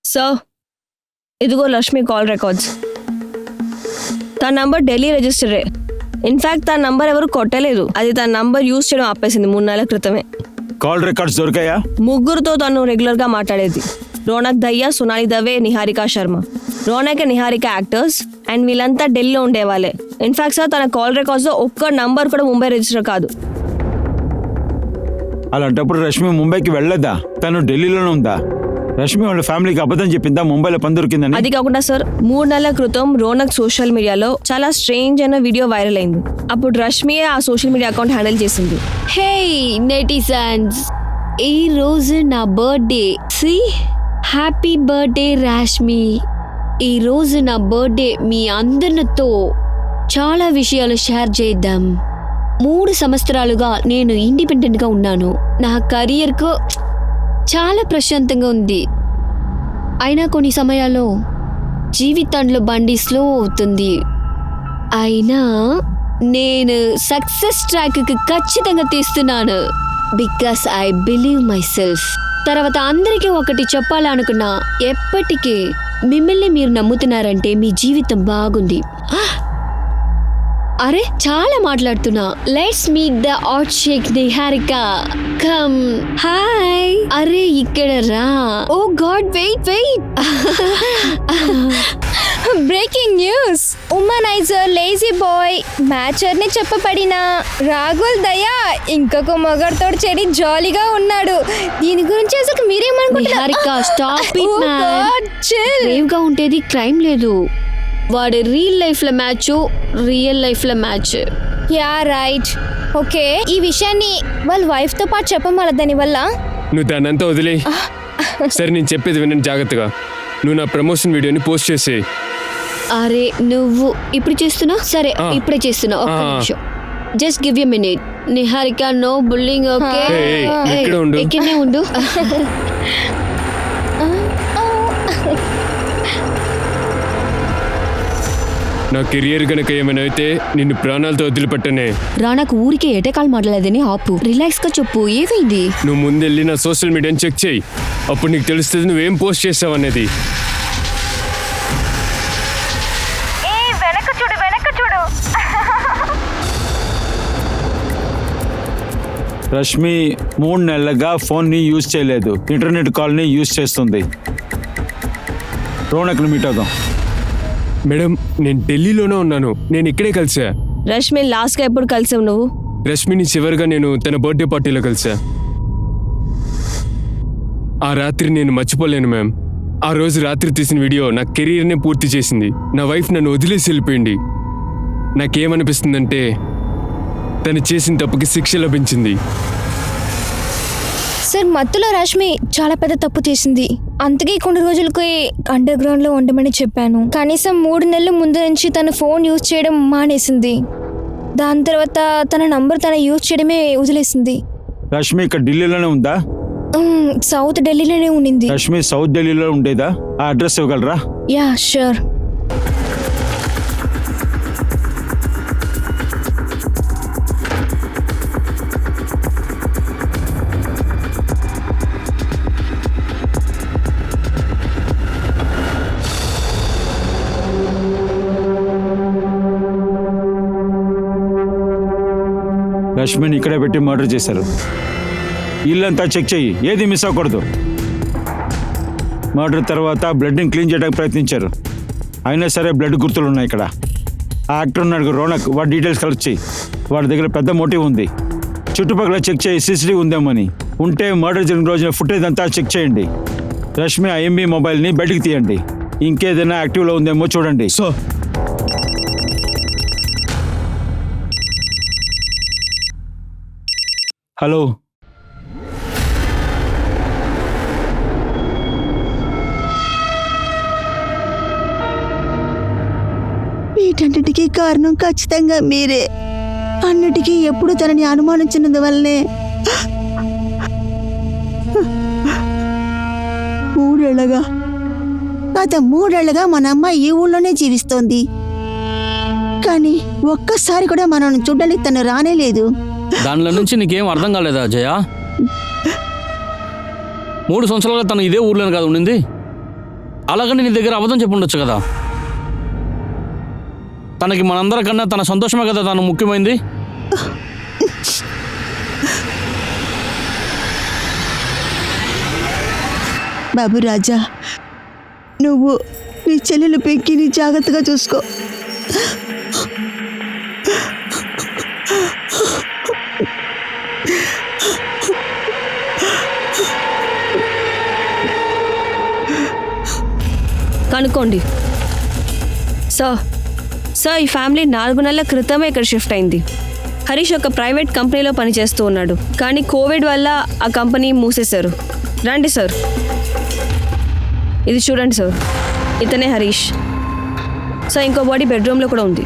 సార్, ఇదిగో లక్ష్మి కాల్ రికార్డ్స్. తన నంబర్ ఢిల్లీ రిజిస్టరే. ఇన్ఫాక్ట్ తన నంబర్ ఎవరు కొట్టలేదు, అది తన నంబర్ యూజ్ చేయడం ఆపేసింది 3 నెలల క్రితమే. Call records దొరికాయా? 3 తను రెగ్యులర్గా మాట్లాడేది. Ronak Daiya, Sonali Dave, Niharika Sharma. Ronak and Niharika actors and వీళ్ళంతా ఢిల్లీలో ఉండేవాళ్ళే. ఇన్ఫాక్ట్ సార్, తన కాల్ రికార్డ్స్లో ఒక్క నంబర్ కూడా ముంబై రిజిస్టర్ కాదు. అలాంటప్పుడు రష్మి ముంబైకి వెళ్ళదా? తను ఢిల్లీలోనే ఉందా? రష్మి వాళ్ళ ఫ్యామిలీకి అబద్ధం చెప్పిందా ముంబైలో పని దొరికిందని? అది కాకుండా సార్, 3 నెలల క్రితం రోనక్ సోషల్ మీడియాలో చాలా స్ట్రేంజ్ అయిన వీడియో వైరల్ అయింది. అప్పుడు రష్మియే ఆ సోషల్ మీడియా అకౌంట్ హ్యాండిల్ చేసింది. హే నెటిజన్స్, ఈ రోజు నా బర్త్డే. C, happy birthday రాష్మి. ఈ రోజు నా బర్త్డే. మీ అందరితో చాలా విషయాలు షేర్ చేద్దాం. 3 సంవత్సరాలుగా నేను ఇండిపెండెంట్గా ఉన్నాను. నా కెరియర్కు చాలా ప్రశాంతంగా ఉంది. అయినా కొన్ని సమయాల్లో జీవితంలో బండి స్లో అవుతుంది. అయినా నేను సక్సెస్ ట్రాక్కి ఖచ్చితంగా తీస్తున్నాను. Because I believe my self. తర్వాత అందరికీ ఒకటి చెప్పాలనుకున్నా, ఎప్పటికీ మిమ్మల్ని మీరు నమ్ముతున్నారంటే మీ జీవితం బాగుంది. అరే చాలా మాట్లాడుతున్నా. Let's meet the out shake Niharika. Come. Hi. అరే ఇక్కడ రా. Oh God, wait. Breaking news, womaniser lazy boy matcher ని చెప్పబడిన రాఘుల్ దయా ఇంకొక మగర్తో చెడి జాలీగా ఉన్నాడు. దీని గురించి అసలు నిహారిక, stop it, man. మీరేమనుకుంటున్నారు? బ్రేవ్ గా ఉండేది క్రైమ్ లేదు. వాడు రియల్ లైఫ్ లో మ్యాచ్, రియల్ లైఫ్ లో మ్యాచ్. Yeah right. ఓకే, ఈ విషయాన్ని వాళ్ళ వైఫ్ తో పాటు చెప్పమాల దానివల్ల. నువ్వు దానంతా వదిలే. సరే నేను చెప్పేది వినండి జాగ్రత్తగా. నువ్వు నా ప్రమోషన్ వీడియోని పోస్ట్ చేసే. అరే నువ్వు ఇప్పుడు చేస్తున్నా? సరే ఇప్పుడే చేస్తున్నా. ఒక్క నిమిషం, just give you minute. Niharika, no bullying, okay? ఇక్కడ ఉండు. ఇక్కడనే ఉండు. నా కెరియర్ గనక ఏమైనా అయితే నిన్ను ప్రాణాలతో వదిలిపెట్టనే. రానాకు ఊరికే ఎటకాలు మాట్లాడలేదని ఆపు. రిలాక్స్ గా చెప్పు, ఏమైంది? నువ్వు ముందెళ్ళి నా సోషల్ మీడియాని చెక్ చేయి. అప్పుడు నీకు తెలుస్తుంది నువ్వేం పోస్ట్ చేసావు అనేది. రష్మి 3 నెలలుగా ఫోన్ని యూజ్ చేయలేదు, ఇంటర్నెట్ కాల్ని యూజ్ చేస్తుంది. రోనక్ని మీట్ అవుదాం. మేడం, నేను ఢిల్లీలోనే ఉన్నాను. నేను ఇక్కడే కలిసా. రష్మి లాస్ట్ గా ఎప్పుడు కలిసావు నువ్వు? రష్మిని చివరిగా నేను తన బర్త్డే పార్టీలో కలిసా. ఆ రాత్రి నేను మర్చిపోలేను మ్యామ్. ఆ రోజు రాత్రి తీసిన వీడియో నా కెరీర్నే పూర్తి చేసింది. నా వైఫ్ నన్ను వదిలేసి వెళ్ళిపోయింది. నాకేమనిపిస్తుందంటే తను చేసిన తప్పుకి శిక్ష లభించింది. సార్, మత్తులో రష్మి చాలా పెద్ద తప్పు చేసింది. అందుకే కొన్ని రోజులకి అండర్ గ్రౌండ్ లో ఉండమని చెప్పాను. కనీసం 3 నెలల ముందు నుంచి తన ఫోన్ యూజ్ చేయడం మానేసింది. దాని తర్వాత తన నంబర్ తన యూజ్ చేయడమే వదిలేసింది. రష్మి ఇక్కడ ఢిల్లీలోనే ఉందా? సౌత్ ఢిల్లీలోనే ఉండింది. రష్మి సౌత్ ఢిల్లీలో ఉండేదా? ఆ అడ్రస్ ఇవ్వగలరా? Yeah sure. రష్మిని ఇక్కడే పెట్టి మర్డర్ చేశారు. ఇల్లంతా చెక్ చెయ్యి, ఏది మిస్ అవ్వకూడదు. మర్డర్ తర్వాత బ్లడ్ని క్లీన్ చేయడానికి ప్రయత్నించారు. అయినా సరే బ్లడ్ గుర్తులు ఉన్నాయి ఇక్కడ. ఆ యాక్టర్ ఉన్నాడు రోనక్, వాడి డీటెయిల్స్ కలెక్ట్ చేయి. వాడి దగ్గర పెద్ద మోటివ్ ఉంది. చుట్టుపక్కల చెక్ చేయి, CCTV ఉందేమని. ఉంటే మర్డర్ జరిగిన రోజున ఫుటేజ్ అంతా చెక్ చేయండి. రష్మి IMB మొబైల్ని బయటికి తీయండి. ఇంకేదైనా యాక్టివ్లో ఉందేమో చూడండి. హలో, వీటన్నిటికీ కారణం ఖచ్చితంగా మీరే. అన్నిటికీ ఎప్పుడు తనని అనుమానించినందువల్లనే 3 ఏళ్లుగా మన అమ్మాయి ఈ ఊళ్ళోనే జీవిస్తోంది. కానీ ఒక్కసారి కూడా మనం చూడడానికి తను రానేలేదు. దానిలో నుంచి నీకేం అర్థం కాలేదా జయ? 3 సంవత్సరాలుగా తను ఇదే ఊర్లోనే కాదు ఉండింది. అలాగని నీ దగ్గర అబద్ధం చెప్పుండొచ్చు కదా. తనకి మనందరికన్నా తన సంతోషమే కదా తను ముఖ్యమైంది. బాబు రాజా, నువ్వు నీ చెల్లెలు పెంకిని జాగ్రత్తగా చూసుకో. కనుక్కోండి. సార్, ఈ ఫ్యామిలీ 4 నెలల క్రితమే ఇక్కడ షిఫ్ట్ అయింది. హరీష్ ఒక ప్రైవేట్ కంపెనీలో పనిచేస్తూ ఉన్నాడు. కానీ కోవిడ్ వల్ల ఆ కంపెనీ మూసేశారు. రండి సార్, ఇది చూడండి సార్, ఇతనే హరీష్. సార్, ఇంకో బాడీ బెడ్రూమ్లో కూడా ఉంది.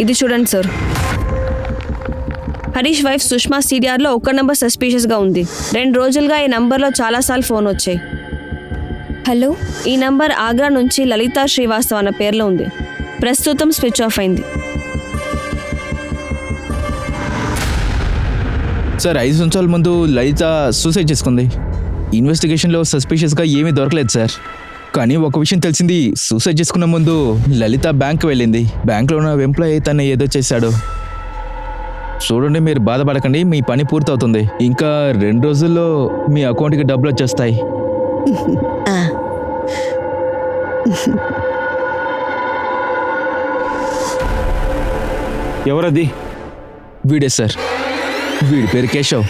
ఇది చూడండి సార్, హరీష్ వైఫ్ సుష్మా CDRలో 1 నంబర్ సస్పీషియస్గా ఉంది. 2 రోజులుగా ఈ నంబర్లో చాలాసార్లు ఫోన్ వచ్చాయి. హలో, ఈ నంబర్ ఆగ్రా నుంచి లలితా శ్రీవాస్తవ్ అన్న పేర్లో ఉంది. ప్రస్తుతం స్విచ్ ఆఫ్ అయింది. సార్ 5 సంవత్సరాల ముందు లలిత సూసైడ్ చేసుకుంది. ఇన్వెస్టిగేషన్లో సస్పిషియస్గా ఏమీ దొరకలేదు సార్. కానీ ఒక విషయం తెలిసింది, సూసైడ్ చేసుకున్న ముందు లలిత బ్యాంక్ వెళ్ళింది. బ్యాంక్లో ఉన్న ఎంప్లాయీ తను ఏదో చేశాడు. చూడండి, మీరు బాధపడకండి, మీ పని పూర్తవుతుంది. ఇంకా 2 రోజుల్లో మీ అకౌంట్కి డబ్బులు వచ్చేస్తాయి. ఆ, ఎవరది? వీడే సార్, వీడి పేరు కేశవ్.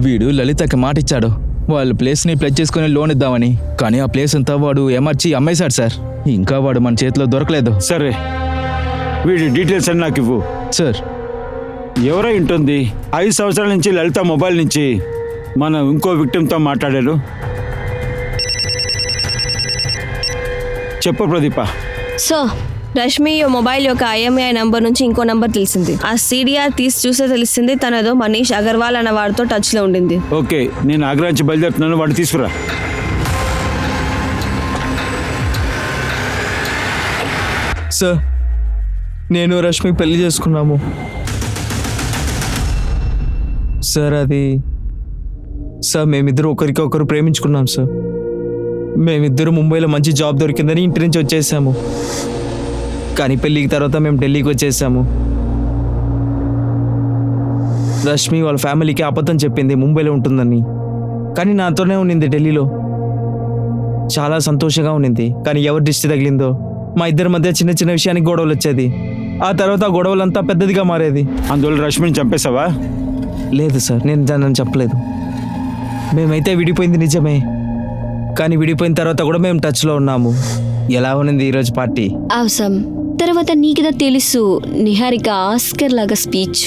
వీడు లలితకి మాట ఇచ్చాడు వాళ్ళ ప్లేస్ని ప్లెజ్ చేసుకుని లోన్ ఇద్దామని. కానీ ఆ ప్లేస్ అంతా వాడు ఎమర్చి అమ్మేశాడు సార్. ఇంకా వాడు మన చేతిలో దొరకలేదు. సరే, వీడి డీటెయిల్స్ అని నాకు ఇవ్వు. సార్, ఎవరై ఉంటుంది? 5 సంవత్సరాల నుంచి లలిత మొబైల్ నుంచి మనం ఇంకో విక్టిమ్తో మాట్లాడారు. చెప్పు ప్రదీప. సో రష్మి మొబైల్ యొక్క IMEI నంబర్ నుంచి ఇంకో నంబర్ తెలిసింది. ఆ CDR తీసి చూస్తే తెలిసింది తనదో మనీష్ అగర్వాల్ అన్న వాడితో టచ్ లో ఉండింది. ఓకే, నేను ఆగ్రా నుంచి బయలుదేరుతున్నాను, వాడిని తీసుకురా. సార్, నేను రష్మి పెళ్లి చేసుకున్నాము సార్. సార్ మేమిద్దరు ఒకరికొకరు ప్రేమించుకున్నాం సార్. మేమిద్దరు ముంబైలో మంచి జాబ్ దొరికిందని ఇంటి నుంచి వచ్చేసాము. కానీ పెళ్ళికి తర్వాత మేము ఢిల్లీకి వచ్చేసాము. రష్మి వాళ్ళ ఫ్యామిలీకి అబద్ధం చెప్పింది ముంబైలో ఉంటుందని. కానీ నాతోనే ఉన్నింది ఢిల్లీలో. చాలా సంతోషంగా ఉన్నింది. కానీ ఎవరి దృష్టి తగిలిందో మా ఇద్దరి మధ్య చిన్న చిన్న విషయానికి గొడవలు వచ్చేది. ఆ తర్వాత ఆ గొడవలంతా పెద్దదిగా మారేది. అందువల్ల రష్మిని చంపేశావా? లేదు సార్, నేను దాన్ని చెప్పలేదు. మేమైతే విడిపోయింది నిజమే, కానీ విడిపోయిన తర్వాత కూడా మేము టచ్లో ఉన్నాము. ఎలా ఉన్నింది ఈరోజు పార్టీ? అవసరం. తర్వాత నీకుదా తెలుసు నిహారిక ఆస్కర్ లాగా స్పీచ్.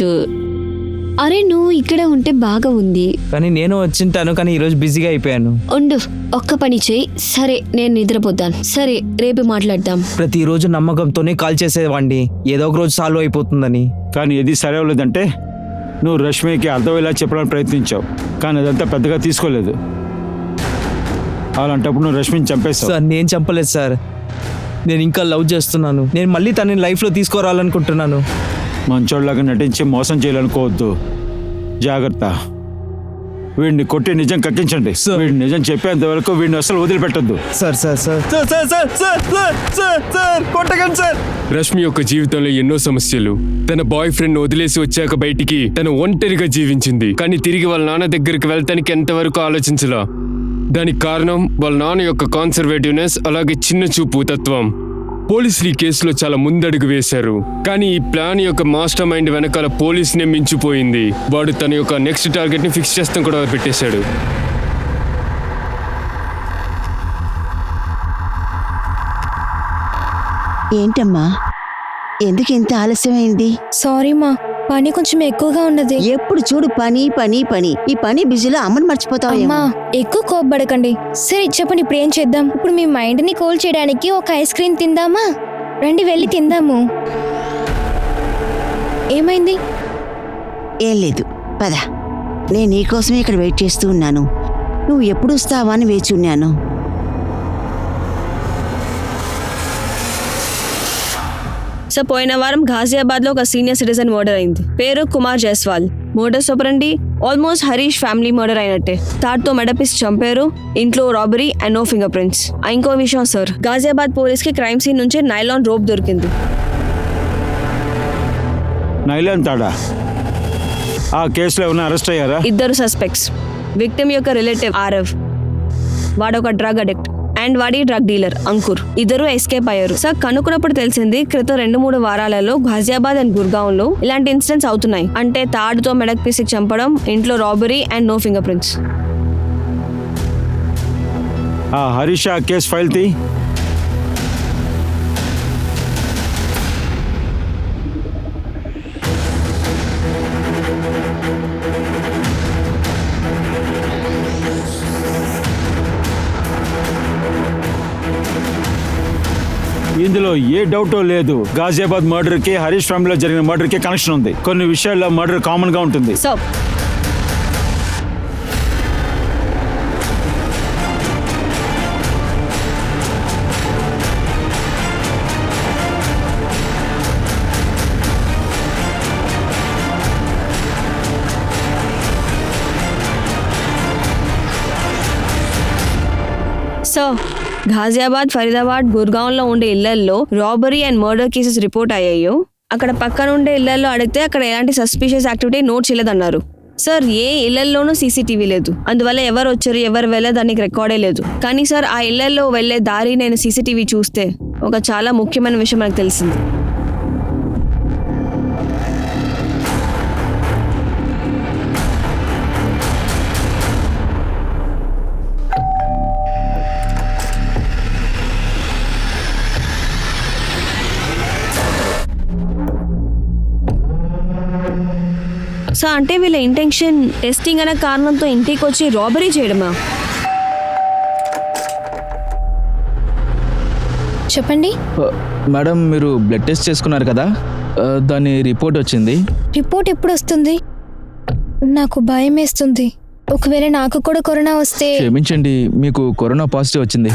అరే నువ్వు ఇక్కడ ఉంటే బాగా ఉంది. కానీ నేను వచ్చింటాను, కానీ ఈరోజు బిజీగా అయిపోయాను. ఉండు, ఒక్క పని చేయి. సరే నేను నిద్రపోతాను. సరే రేపు మాట్లాడదాం. ప్రతిరోజు నమ్మకంతోనే కాల్ చేసేవాడిని, ఏదో ఒక రోజు సాల్వ్ అయిపోతుందని. కానీ ఏది సరే అవ్వలేదంటే నువ్వు రష్మికి అర్థమయ్యేలా చెప్పడానికి ప్రయత్నించావు, కానీ అదంతా పెద్దగా తీసుకోలేదు. అలాంటప్పుడు నువ్వు రష్మిని చంపేస్తావు. సార్ నేను చంపలేదు సార్, నేను ఇంకా లవ్ చేస్తున్నాను. నేను మళ్ళీ తనని లైఫ్లో తీసుకురావాలనుకుంటున్నాను. మంచోళ్ళలాగా నటించి మోసం చేయాలనుకోవద్దు, జాగ్రత్త. వీడిని కొట్టి నిజం కక్కించండి. వీడిని నిజం చెప్పేంత వరకు వీడిని అసలు వదిలిపెట్టద్దు. Sir sir sir sir sir sir sir sir sir కొట్టకండి సార్. రష్మి యొక్క జీవితంలో ఎన్నో సమస్యలు. తన బాయ్ ఫ్రెండ్ వదిలేసి వచ్చాక బయటికి తను ఒంటరిగా జీవించింది. కానీ తిరిగి వాళ్ళ నాన్న దగ్గరికి వెళ్తానికి ఎంతవరకు ఆలోచించలా. దానికి కారణం వాళ్ళ నాన్న యొక్క కాన్సర్వేటివ్నెస్, అలాగే చిన్న చూపు తత్వం. పోలీసులు ఈ కేసులో చాలా ముందడుగు వేశారు. కానీ ఈ ప్లాన్ యొక్క మాస్టర్ మైండ్ వెనకాల పోలీసునే మించిపోయింది. వాడు తన యొక్క నెక్స్ట్ టార్గెట్ ని ఫిక్స్ చేస్తాం కూడా పెట్టేశాడు. ఏంటమ్మా, ఎందుకు ఇంత ఆలస్యమైంది? సారీ మా, పని కొంచెం ఎక్కువగా ఉన్నది. ఎప్పుడు చూడు పని పని పని. ఈ పని బిజీలో అమ్మని మర్చిపోతావు. అమ్మా ఎక్కువ కోప్పడకండి. సరే చెప్పండి, ఇప్పుడు ఏం చేద్దాం? ఇప్పుడు మీ మైండ్ ని కూల్ చేయడానికి ఒక ఐస్ క్రీమ్ తిందామా? రండి వెళ్ళి తిందాము. ఏమైంది? ఏం లేదు, పద. నేను నీకోసమే ఇక్కడ వెయిట్ చేస్తూ ఉన్నాను. నువ్వు ఎప్పుడు వస్తావా అని వేచి ఉన్నాను. సో పోయిన వారం ఘాజియాబాద్ లో ఒక సీనియర్ సిటిజన్ మర్డర్ అయింది. పేరు కుమార్ జైస్వాల్. మర్డర్స్ ఆపరండి ఆల్మోస్ట్ హరీష్ ఫ్యామిలీ మర్డర్ అయినట్టే. తాడుతో మెడపిసి చంపారు. ఇంట్లో robbery and no finger prints. ఇంకో విషయం సార్, ఘాజియాబాద్ పోలీస్ కి క్రైమ్ సీన్ నుంచి నైలాన్ రోప్ దొరికింది. నైలాన్ తాడా? ఆ కేసులో ఏమైనా అరెస్ట్ అయ్యారా? 2 సస్పెక్ట్స్. విక్టిమ్ యొక్క రిలేటివ్ ఆరవ్, వాడొక డ్రగ్ అడిక్ట్, అండ్ వాడి డ్రగ్ డీలర్ అంకుర్. 2 ఎస్కేప్ అయ్యారు. సార్ కనుక్కున్నప్పుడు తెలిసింది క్రితం 2-3 వారాలలో ఘాజియాబాద్ అండ్ గుర్గావ్ లో ఇలాంటి ఇన్సిడెంట్స్ అవుతున్నాయి. అంటే తాడుతో మెడక్ పీసికి చంపడం, ఇంట్లో robbery and no finger prints. ఆ హరీష్ ఆ కేసు ఫైల్ తీ. ఇందులో ఏ డౌటో లేదు. ఘాజియాబాద్ మర్డర్ కి హరీష్ ఫ్యామిలీలో జరిగిన మర్డర్ కి కనెక్షన్ ఉంది. కొన్ని విషయాల్లో మర్డర్ కామన్ గా ఉంటుంది. సో ఘాజియాబాద్, ఫరీదాబాద్, గుర్గాంలో ఉండే ఇళ్లల్లో robbery and murder cases report అయ్యాయో అక్కడ పక్కన ఉండే ఇళ్లలో అడిగితే అక్కడ ఎలాంటి సస్పిషియస్ యాక్టివిటీ నోట్ చేయలేదన్నారు. సార్, ఏ ఇళ్లలోనూ సీసీటీవీ లేదు, అందువల్ల ఎవరు వచ్చారు ఎవరు వెళ్ళే దానికి రికార్డే లేదు. కానీ సార్, ఆ ఇళ్లలో వెళ్లే దారి నేను సీసీటీవీ చూస్తే ఒక చాలా ముఖ్యమైన విషయం నాకు తెలిసింది. సో అంటే వీళ్ళ ఇంటెన్షన్ టెస్టింగ్ అనే కారణంతో ఇంటికి వచ్చి రాబరీ చేయడమా? చెప్పండి. మేడం, మీరు బ్లడ్ టెస్ట్ చేసుకున్నారు కదా, దాని రిపోర్ట్ వచ్చింది. రిపోర్ట్ ఎప్పుడు వస్తుంది? నాకు భయం వేస్తుంది. ఒకవేళ నాకు కూడా కరోనా వస్తే. క్షమించండి, మీకు కరోనా పాజిటివ్ వచ్చింది.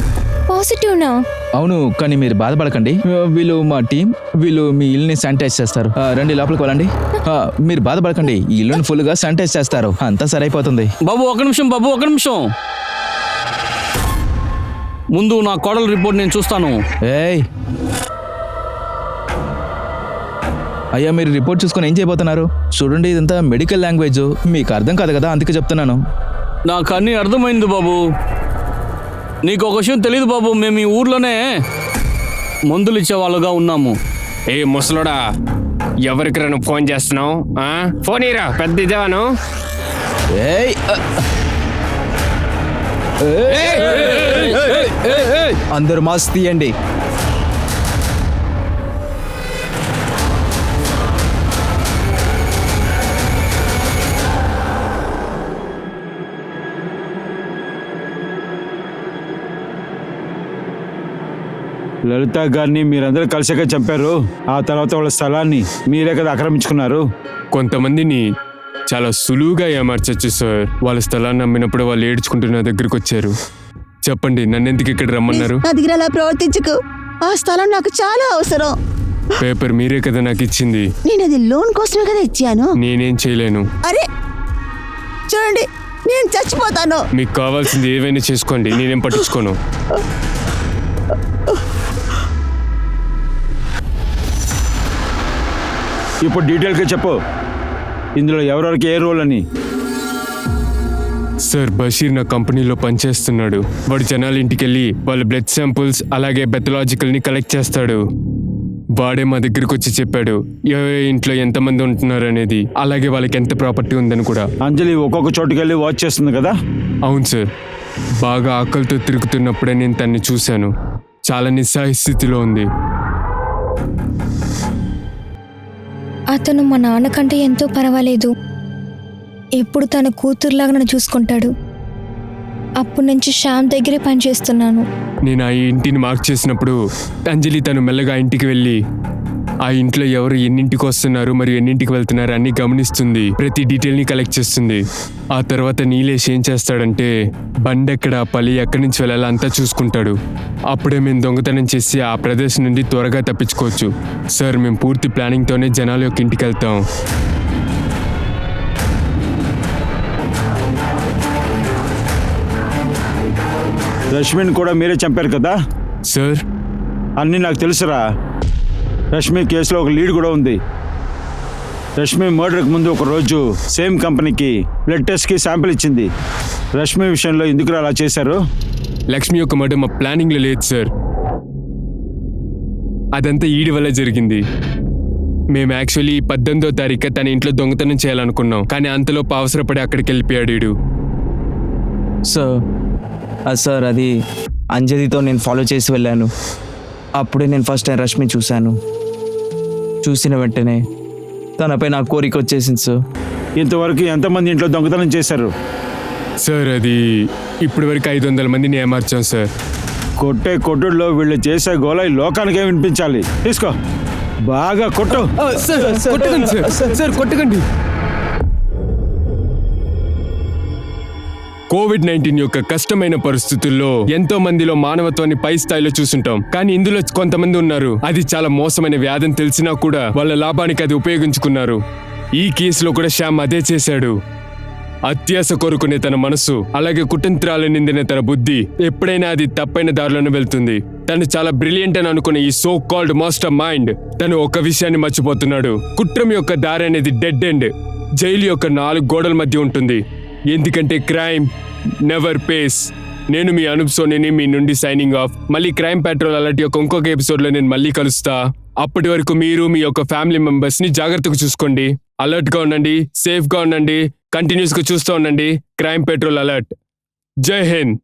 పాజిటివ్నా? అవును, కానీ మీరు బాధపడకండి. వీళ్ళు మా టీం, వీళ్ళు మీ ఇల్లుని శానిటైజ్ చేస్తారు. రండి లోపలికి వెళ్ళండి. మీరు బాధపడకండి, ఈ ఇల్లుని ఫుల్గా శానిటైజ్ చేస్తారు, అంతా సరైపోతుంది. బాబు ఒక నిమిషం, బాబు ఒక నిమిషం. ముందు నా కోడల రిపోర్ట్ నేను చూస్తాను. ఏయ్ అయ్యా, మీరు రిపోర్ట్ చూసుకొని ఏం చేయబోతున్నారు? చూడండి, ఇదంతా మెడికల్ లాంగ్వేజ్, మీకు అర్థం కాదు కదా, అందుకే చెప్తున్నాను. నాకు అన్నీ అర్థమైంది బాబు. నీకు ఒక విషయం తెలియదు బాబు, మేము ఈ ఊర్లోనే మందులు ఇచ్చేవాళ్ళుగా ఉన్నాము. ఏ ముసలోడా, ఎవరికి నువ్వు ఫోన్ చేస్తున్నావు? ఫోన్ ఇరా, పెద్ద ఇదేవాను. ఏయ్ అందరూ మాస్క్ తీయండి. లలిత గారిని మీరందరూ కలిసాక చంపారు. ఆ తర్వాత వాళ్ళ స్థలాన్ని మీరే కదా ఆక్రమించుకున్నారు. కొంతమందిని చాలా సులువుగా ఏమార్చచ్చు సార్. వాళ్ళ స్థలాన్ని అమ్మినప్పుడు వాళ్ళు ఏడ్చుకుంటూ నా దగ్గరికి వచ్చారు. చెప్పండి, నన్ను ఎందుకు ఇక్కడ రమ్మన్నారు? నా దగ్గర అలా ప్రవర్తించకు. ఆ స్థలం నాకు చాలా అవసరం. పేపర్ మీరే కదా నాకు ఇచ్చింది. నేను అది లోన్ కోసమే కదా ఇచ్చాను. నేనేం చేయలేను. అరే చూడండి, నేను చచ్చిపోతాను. మీకు కావాల్సింది ఏవైనా చేసుకోండి, నేనేం పట్టించుకోను. ఇప్పుడు డీటెయిల్గా చెప్పు, ఇందులో ఎవరెవరికి ఏ రోల్ అని. సార్, బషీర్ నా కంపెనీలో పనిచేస్తున్నాడు. వాడు జనాల ఇంటికి వెళ్ళి వాళ్ళ బ్లడ్ శాంపుల్స్ అలాగే పెథలాజికల్ని కలెక్ట్ చేస్తాడు. వాడే మా దగ్గరికి వచ్చి చెప్పాడు ఏ ఇంట్లో ఎంతమంది ఉంటున్నారు అనేది, అలాగే వాళ్ళకి ఎంత ప్రాపర్టీ ఉందని కూడా. అంజలి ఒక్కొక్క చోటుకి వెళ్ళి వాచ్ చేస్తుంది కదా? అవును సార్, బాగా ఆకలితో తిరుగుతున్నప్పుడే నేను తన్ని చూశాను. చాలా నిస్సహాయ స్థితిలో ఉంది. అతను మా నాన్నకంటే ఎంతో పర్వాలేదు. ఎప్పుడు తన కూతురులాగా నన్ను చూసుకుంటాడు. అప్పటి నుంచి శ్యామ్ దగ్గరే పనిచేస్తున్నాను. నేను ఆ ఇంటిని మార్క్ చేసినప్పుడు అంజలి తను మెల్లగా ఇంటికి వెళ్ళి ఆ ఇంట్లో ఎవరు ఎన్నింటికి వస్తున్నారు మరియు ఎన్నింటికి వెళ్తున్నారు అన్ని గమనిస్తుంది. ప్రతి డీటెయిల్ని కలెక్ట్ చేస్తుంది. ఆ తర్వాత నీలేష్ ఏం చేస్తాడంటే బండి ఎక్కడ పలి ఎక్కడి నుంచి వెళ్ళాలో అంతా చూసుకుంటాడు. అప్పుడే మేము దొంగతనం చేసి ఆ ప్రదేశం నుండి త్వరగా తప్పించుకోవచ్చు. సార్, మేము పూర్తి ప్లానింగ్తోనే జనాల యొక్క ఇంటికి వెళ్తాం. రష్మిని కూడా మీరే చంపారు కదా? సార్, అన్నీ నాకు తెలుసురా. రష్మి కేసులో ఒక లీడ్ కూడా ఉంది. రష్మి మర్డర్కి ముందు ఒక రోజు సేమ్ కంపెనీకి బ్లడ్ టెస్ట్కి శాంపిల్ ఇచ్చింది. రష్మి విషయంలో ఎందుకు అలా చేశారు? లక్ష్మి యొక్క మర్డర్ మా ప్లానింగ్లో లేదు సార్. అదంతా ఈడి వల్ల జరిగింది. మేము యాక్చువల్లీ 18వ తారీఖు తన ఇంట్లో దొంగతనం చేయాలనుకున్నాం, కానీ అంతలోపు అవసరపడి అక్కడికి వెళ్ళిపోయాడు ఈడు. సార్ అది అంజలితో నేను ఫాలో చేసి వెళ్ళాను. అప్పుడే నేను ఫస్ట్ టైం రష్మి చూశాను. చూసిన వెంటనే తనపై నా కోరిక వచ్చేసింది సార్. ఇంతవరకు ఎంతమంది ఇంట్లో దొంగతనం చేశారు? సార్, అది ఇప్పటి వరకు 500 మందిని ఏమార్చాం సార్. కొట్టే కొట్టుడులో వీళ్ళు చేసే గోల ఈ లోకానికే వినిపించాలి. తీసుకో, బాగా కొట్టు. కొట్టకండి. కోవిడ్-19 యొక్క కష్టమైన పరిస్థితుల్లో ఎంతో మందిలో మానవత్వాన్ని పై స్థాయిలో చూసుంటాం. కానీ ఇందులో కొంతమంది ఉన్నారు, అది చాలా మోసమైన వ్యాధని తెలిసినా కూడా వాళ్ళ లాభానికి అది ఉపయోగించుకున్నారు. ఈ కేసులో కూడా శ్యామ్ అదే చేశాడు. అత్యాశ కోరుకునే తన మనసు, అలాగే కుతంత్రాలు నిందిన తన బుద్ధి ఎప్పుడైనా అది తప్పైన దారిలోనే వెళ్తుంది. తను చాలా బ్రిలియంట్ అని అనుకునే ఈ సో కాల్డ్ మాస్టర్ మైండ్ తను ఒక విషయాన్ని మర్చిపోతున్నాడు. కుట్రం యొక్క దారి అనేది డెడ్ ఎండ్. జైలు యొక్క 4 గోడల మధ్య ఉంటుంది. ఎందుకంటే క్రైమ్ నెవర్ పేస్. నేను మీ అనూప్ సోనీని మీ నుండి సైనింగ్ ఆఫ్. మళ్ళీ క్రైమ్ పెట్రోల్ అలర్ట్ యొక్క ఇంకొక ఎపిసోడ్లో నేను మళ్ళీ కలుస్తా. అప్పటి వరకు మీరు మీ యొక్క ఫ్యామిలీ మెంబర్స్ ని జాగ్రత్తగా చూసుకోండి. అలర్ట్ గా ఉండండి, సేఫ్ గా ఉండండి, కంటిన్యూస్ గా చూస్తూ ఉండండి. Crime petrol alert. జై హింద్.